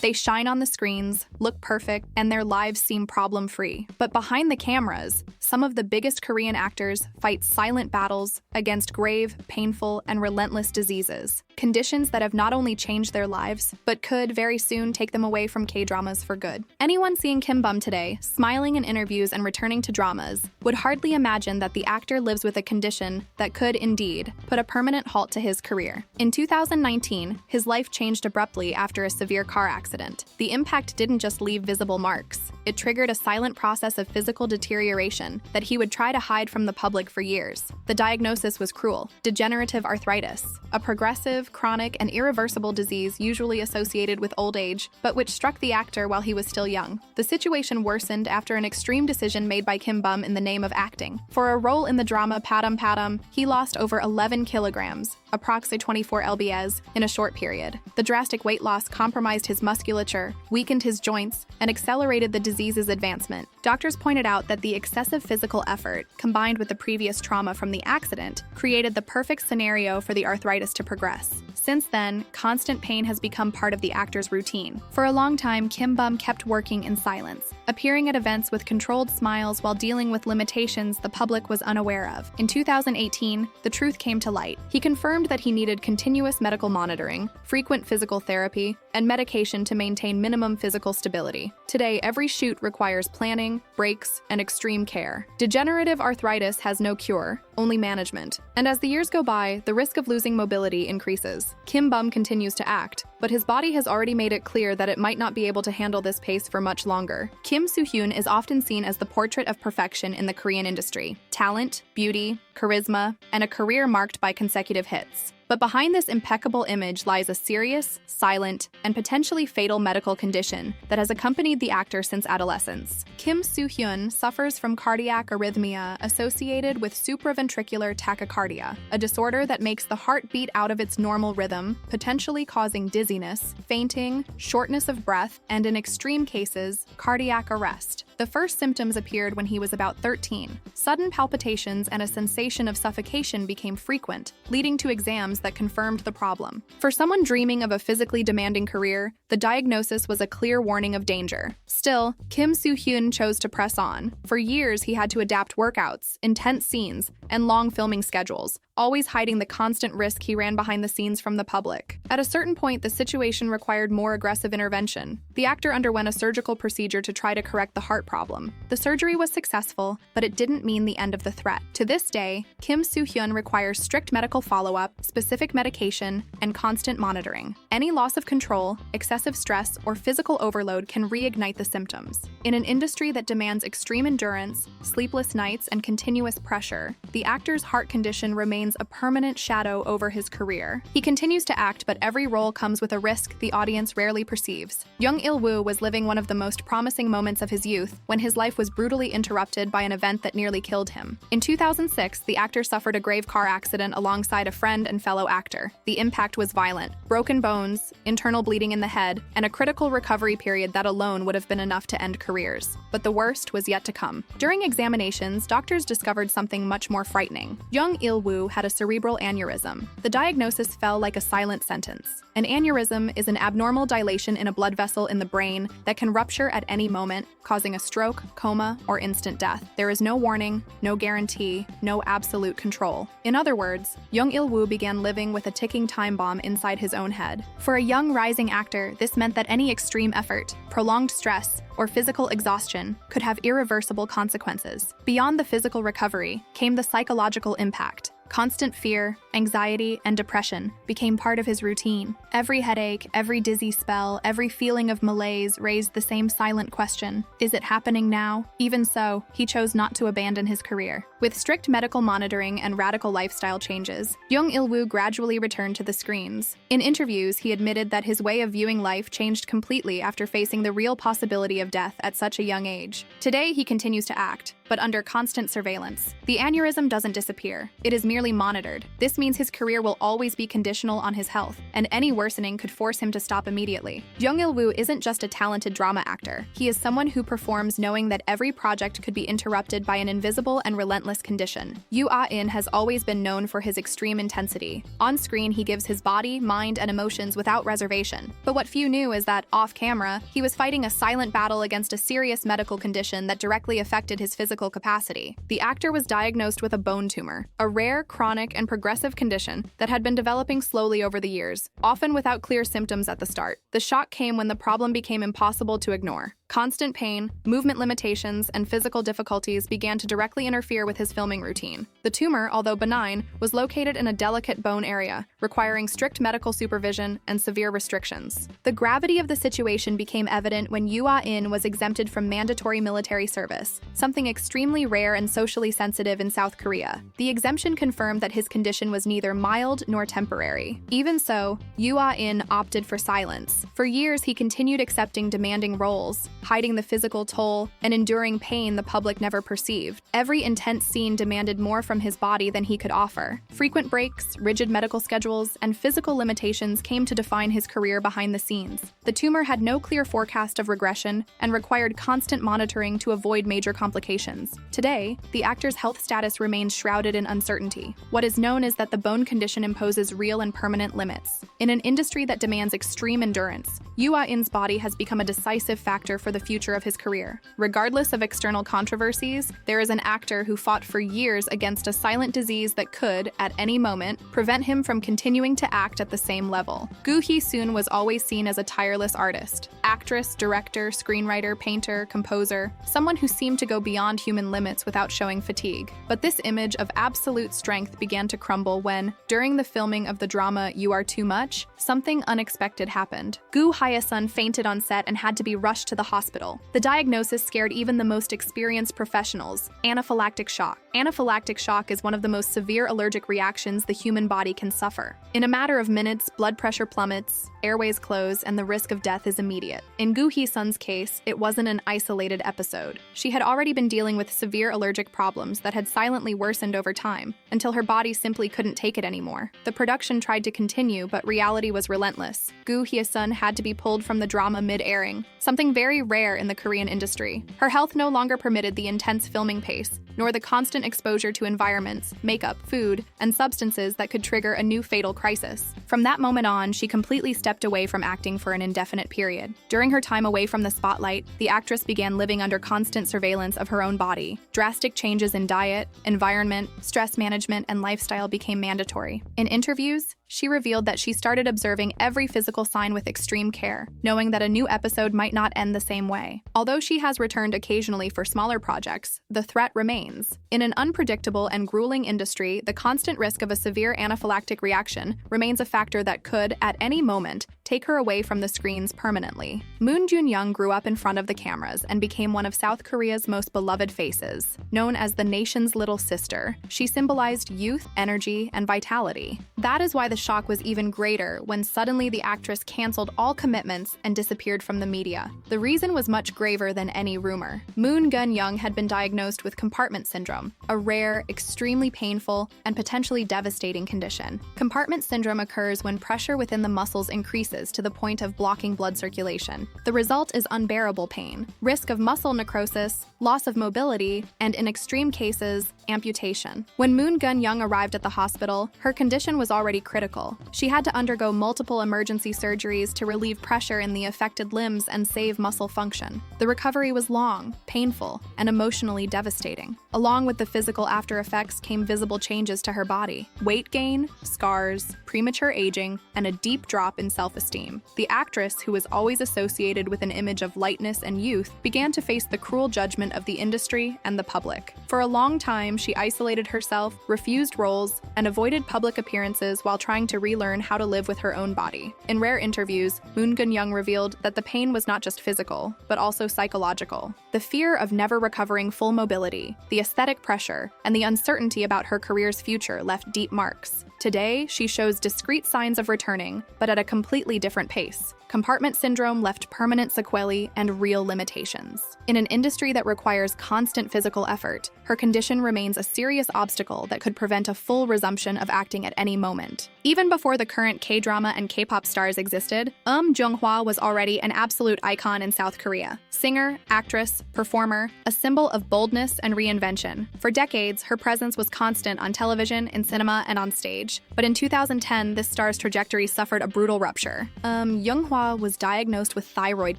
They shine on the screens, look perfect, and their lives seem problem-free. But behind the cameras, some of the biggest Korean actors fight silent battles against grave, painful, and relentless diseases. Conditions that have not only changed their lives, but could very soon take them away from K-dramas for good. Anyone seeing Kim Bum today, smiling in interviews and returning to dramas, would hardly imagine that the actor lives with a condition that could, indeed, put a permanent halt to his career. In 2019, his life changed abruptly after a severe car accident. The impact didn't just leave visible marks. It triggered a silent process of physical deterioration that he would try to hide from the public for years. The diagnosis was cruel: degenerative arthritis, a progressive, chronic, and irreversible disease usually associated with old age, but which struck the actor while he was still young. The situation worsened after an extreme decision made by Kim Bum in the name of acting. For a role in the drama Padam Padam, he lost over 11 kilograms, approximately 24 lbs, in a short period. The drastic weight loss compromised his musculature, weakened his joints, and accelerated the disease's advancement. Doctors pointed out that the excessive physical effort, combined with the previous trauma from the accident, created the perfect scenario for the arthritis to progress. Since then, constant pain has become part of the actor's routine. For a long time, Kim Bum kept working in silence, appearing at events with controlled smiles while dealing with limitations the public was unaware of. In 2018, the truth came to light. He confirmed that he needed continuous medical monitoring, frequent physical therapy, and medication to maintain minimum physical stability. Today, every shoot requires planning, breaks, and extreme care. Degenerative arthritis has no cure, only management. And as the years go by, the risk of losing mobility increases. Kim Bum continues to act, but his body has already made it clear that it might not be able to handle this pace for much longer. Soo Hyun is often seen as the portrait of perfection in the Korean industry: talent, beauty, charisma, and a career marked by consecutive hits. But behind this impeccable image lies a serious, silent, and potentially fatal medical condition that has accompanied the actor since adolescence. Soo Hyun suffers from cardiac arrhythmia associated with supraventricular tachycardia, a disorder that makes the heart beat out of its normal rhythm, potentially causing dizziness, fainting, shortness of breath, and in extreme cases, cardiac arrest. The first symptoms appeared when he was about 13. Sudden palpitations and a sensation of suffocation became frequent, leading to exams that confirmed the problem. For someone dreaming of a physically demanding career, the diagnosis was a clear warning of danger. Still, Soo Hyun chose to press on. For years, he had to adapt workouts, intense scenes, and long filming schedules, always hiding the constant risk he ran behind the scenes from the public. At a certain point, the situation required more aggressive intervention. The actor underwent a surgical procedure to try to correct the heart problem. The surgery was successful, but it didn't mean the end of the threat. To this day, Soo Hyun requires strict medical follow-up, specific medication, and constant monitoring. Any loss of control, excessive stress, or physical overload can reignite the symptoms. In an industry that demands extreme endurance, sleepless nights, and continuous pressure, the actor's heart condition remains a permanent shadow over his career. He continues to act, but every role comes with a risk the audience rarely perceives. Jung Il Woo was living one of the most promising moments of his youth when his life was brutally interrupted by an event that nearly killed him. In 2006, the actor suffered a grave car accident alongside a friend and fellow actor. The impact was violent: broken bones, internal bleeding in the head, and a critical recovery period that alone would have been enough to end careers. But the worst was yet to come. During examinations, doctors discovered something much more frightening. Jung Il Woo had a cerebral aneurysm. The diagnosis fell like a silent sentence. An aneurysm is an abnormal dilation in a blood vessel in the brain that can rupture at any moment, causing a stroke, coma, or instant death. There is no warning, no guarantee, no absolute control. In other words, Jung Il Woo began living with a ticking time bomb inside his own head. For a young rising actor, this meant that any extreme effort, prolonged stress, or physical exhaustion could have irreversible consequences. Beyond the physical recovery came the psychological impact. Constant fear, anxiety, and depression became part of his routine. Every headache, every dizzy spell, every feeling of malaise raised the same silent question: is it happening now? Even so, he chose not to abandon his career. With strict medical monitoring and radical lifestyle changes, Jung Il Woo gradually returned to the screens. In interviews, he admitted that his way of viewing life changed completely after facing the real possibility of death at such a young age. Today, he continues to act, but under constant surveillance. The aneurysm doesn't disappear. It is merely monitored. This means his career will always be conditional on his health, and any worsening could force him to stop immediately. Jung Il Woo isn't just a talented drama actor. He is someone who performs knowing that every project could be interrupted by an invisible and relentless condition. Yoo Ah In has always been known for his extreme intensity. On screen, he gives his body, mind, and emotions without reservation. But what few knew is that, off-camera, he was fighting a silent battle against a serious medical condition that directly affected his physical capacity. The actor was diagnosed with a bone tumor, a rare, chronic, and progressive condition that had been developing slowly over the years, often without clear symptoms at the start. The shock came when the problem became impossible to ignore. Constant pain, movement limitations, and physical difficulties began to directly interfere with his filming routine. The tumor, although benign, was located in a delicate bone area, requiring strict medical supervision and severe restrictions. The gravity of the situation became evident when Yoo Ah In was exempted from mandatory military service, something extremely rare and socially sensitive in South Korea. The exemption confirmed that his condition was neither mild nor temporary. Even so, Yoo Ah In opted for silence. For years, he continued accepting demanding roles, hiding the physical toll, and enduring pain the public never perceived. Every intense scene demanded more from his body than he could offer. Frequent breaks, rigid medical schedules, and physical limitations came to define his career behind the scenes. The tumor had no clear forecast of regression and required constant monitoring to avoid major complications. Today, the actor's health status remains shrouded in uncertainty. What is known is that the bone condition imposes real and permanent limits. In an industry that demands extreme endurance, Yoo Ah In's body has become a decisive factor for the future of his career. Regardless of external controversies, there is an actor who fought for years against a silent disease that could, at any moment, prevent him from continuing to act at the same level. Goo Hye Sun was always seen as a tireless artist. Actress, director, screenwriter, painter, composer, someone who seemed to go beyond human limits without showing fatigue. But this image of absolute strength began to crumble when, during the filming of the drama You Are Too Much, something unexpected happened. Goo Hye Sun fainted on set and had to be rushed to the hospital. The diagnosis scared even the most experienced professionals: anaphylactic shock. Anaphylactic shock is one of the most severe allergic reactions the human body can suffer. In a matter of minutes, blood pressure plummets, airways close, and the risk of death is immediate. In Goo Hye Sun's case, it wasn't an isolated episode. She had already been dealing with severe allergic problems that had silently worsened over time, until her body simply couldn't take it anymore. The production tried to continue, but reality was relentless. Goo Hye Sun had to be pulled from the drama mid-airing, something very rare in the Korean industry. Her health no longer permitted the intense filming pace, nor the constant exposure to environments, makeup, food, and substances that could trigger a new fatal crisis. From that moment on, she completely stepped away from acting for an indefinite period. During her time away from the spotlight, the actress began living under constant surveillance of her own body. Drastic changes in diet, environment, stress management, and lifestyle became mandatory. In interviews, she revealed that she started observing every physical sign with extreme care, knowing that a new episode might not end the same way. Although she has returned occasionally for smaller projects, the threat remains. In an unpredictable and grueling industry, the constant risk of a severe anaphylactic reaction remains a factor that could, at any moment, take her away from the screens permanently. Geun Young grew up in front of the cameras and became one of South Korea's most beloved faces. Known as the nation's little sister, she symbolized youth, energy, and vitality. That is why the shock was even greater when suddenly the actress canceled all commitments and disappeared from the media. The reason was much graver than any rumor. Geun Young had been diagnosed with compartment syndrome, a rare, extremely painful, and potentially devastating condition. Compartment syndrome occurs when pressure within the muscles increases to the point of blocking blood circulation. The result is unbearable pain, risk of muscle necrosis, loss of mobility, and in extreme cases, amputation. When Geun Young arrived at the hospital, her condition was already critical. She had to undergo multiple emergency surgeries to relieve pressure in the affected limbs and save muscle function. The recovery was long, painful, and emotionally devastating. Along with the physical after effects came visible changes to her body: weight gain, scars, premature aging, and a deep drop in self-esteem. The actress, who was always associated with an image of lightness and youth, began to face the cruel judgment of the industry and the public. For a long time, she isolated herself, refused roles, and avoided public appearances while trying to relearn how to live with her own body. In rare interviews, Geun Young revealed that the pain was not just physical, but also psychological. The fear of never recovering full mobility, the aesthetic pressure, and the uncertainty about her career's future left deep marks. Today, she shows discrete signs of returning, but at a completely different pace. Compartment syndrome left permanent sequelae and real limitations. In an industry that requires constant physical effort, her condition remains a serious obstacle that could prevent a full resumption of acting at any moment. Even before the current K-drama and K-pop stars existed, Jung Hwa was already an absolute icon in South Korea. Singer, actress, performer, a symbol of boldness and reinvention. For decades, her presence was constant on television, in cinema, and on stage. But in 2010, this star's trajectory suffered a brutal rupture. Jung Hwa was diagnosed with thyroid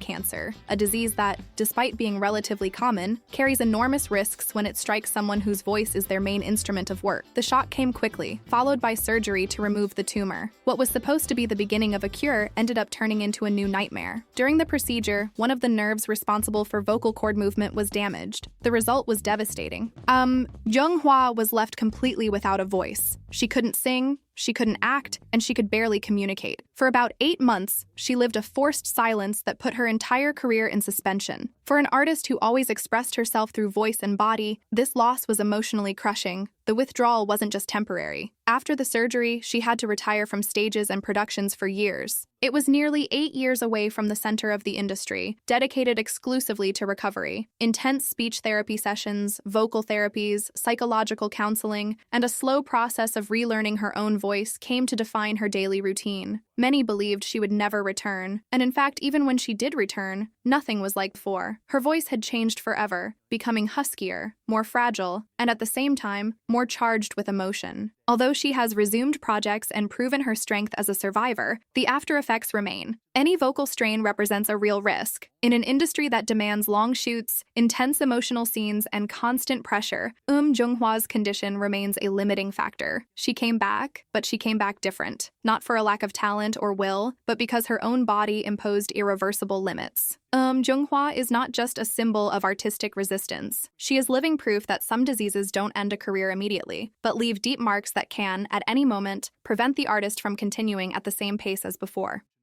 cancer, a disease that, despite being relatively common, carries enormous risks when it strikes someone whose voice is their main instrument of work. The shock came quickly, followed by surgery to remove the tumor. What was supposed to be the beginning of a cure ended up turning into a new nightmare. During the procedure, one of the nerves responsible for vocal cord movement was damaged. The result was devastating. Jung Hwa was left completely without a voice. She couldn't sing, she couldn't act, and she could barely communicate. For about 8 months, she lived a forced silence that put her entire career in suspension. For an artist who always expressed herself through voice and body, this loss was emotionally crushing. The withdrawal wasn't just temporary. After the surgery, she had to retire from stages and productions for years. It was nearly 8 years away from the center of the industry, dedicated exclusively to recovery. Intense speech therapy sessions, vocal therapies, psychological counseling, and a slow process of relearning her own voice came to define her daily routine. Many believed she would never return, and in fact, even when she did return, nothing was like before. Her voice had changed forever, becoming huskier, more fragile, and at the same time, more charged with emotion. Although she has resumed projects and proven her strength as a survivor, the after effects remain. Any vocal strain represents a real risk. In an industry that demands long shoots, intense emotional scenes, and constant pressure, Jung Hwa's condition remains a limiting factor. She came back, but she came back different. Not for a lack of talent or will, but because her own body imposed irreversible limits. Jung Hwa is not just a symbol of artistic resistance. She is living proof that some diseases don't end a career immediately, but leave deep marks that can, at any moment, prevent the artist from continuing at the same pace as before.